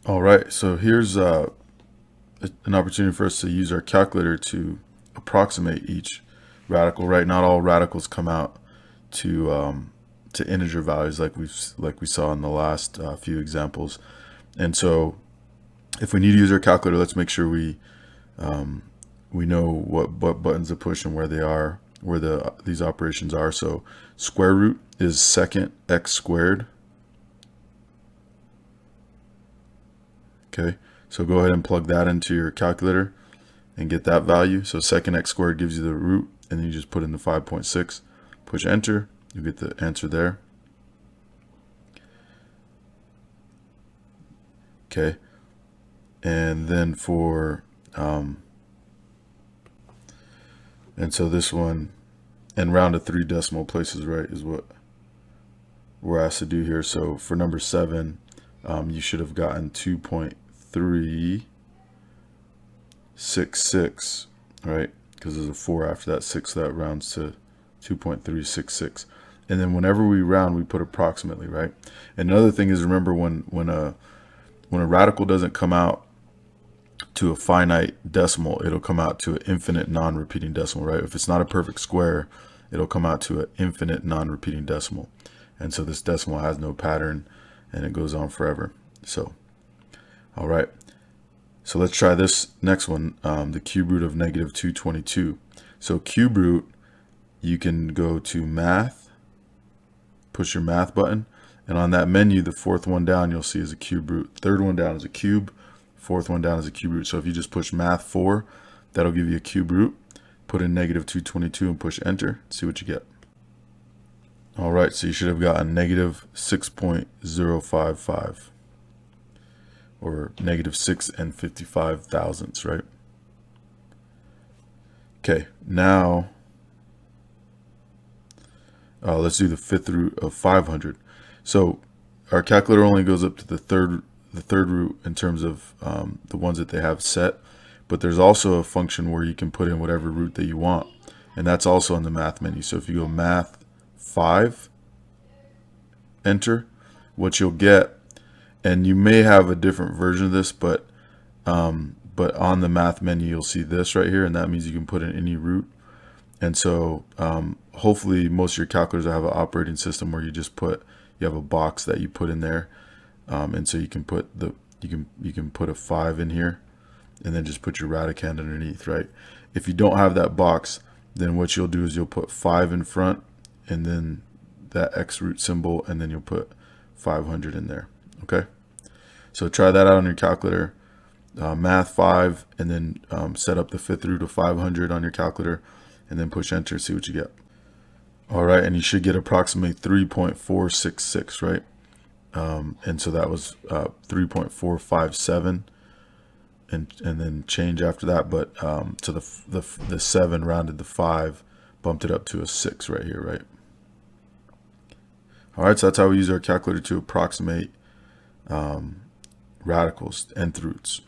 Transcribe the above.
All right, so here's an opportunity for us to use our calculator to approximate each radical. Right, not all radicals come out to integer values like we saw in the last few examples. And so, if we need to use our calculator, let's make sure we know what buttons to push and where they are, where these operations are. So, square root is second x squared. Okay, so go ahead and plug that into your calculator and get that value. So second x squared gives you the root, and then you just put in the 5.6, push enter, you get the answer there. Okay, and then and so this one, and round to 3 decimal places, right, is what we're asked to do here. So for number 7, you should have gotten 2.366, right? Because there's a 4 after that 6, that rounds to 2.366. And then whenever we round, we put approximately, right? And another thing is, remember when a radical doesn't come out to a finite decimal, it'll come out to an infinite non-repeating decimal, right? If it's not a perfect square, it'll come out to an infinite non-repeating decimal. And so this decimal has no pattern and it goes on forever. So, all right. So let's try this next one, the cube root of negative 222. So cube root, you can go to math, push your math button, and on that menu, the fourth one down, you'll see is a cube root. Third one down is a cube, fourth one down is a cube root. So if you just push math 4, that'll give you a cube root. Put in negative 222 and push enter, see what you get. All right, so you should have gotten negative 6.055. or negative 6 and 55 thousandths, right? Okay, now let's do the fifth root of 500. So our calculator only goes up to the third root in terms of the ones that they have set, but there's also a function where you can put in whatever root that you want, and that's also in the math menu. So if you go math 5, enter, what you'll get, and you may have a different version of this, but on the math menu you'll see this right here, and that means you can put in any root. And so hopefully most of your calculators have an operating system where you have a box that you put in there, and so you can put a 5 in here, and then just put your radicand underneath, right? If you don't have that box, then what you'll do is you'll put 5 in front, and then that x root symbol, and then you'll put 500 in there. Okay, so try that out on your calculator. Math 5, and then set up the fifth root of 500 on your calculator, and then push enter, see what you get. All right, and you should get approximately 3.466, right? And so that was 3.457, and then change after that. But so the 7 rounded the 5, bumped it up to a 6 right here, right? All right, so that's how we use our calculator to approximate radicals, nth roots.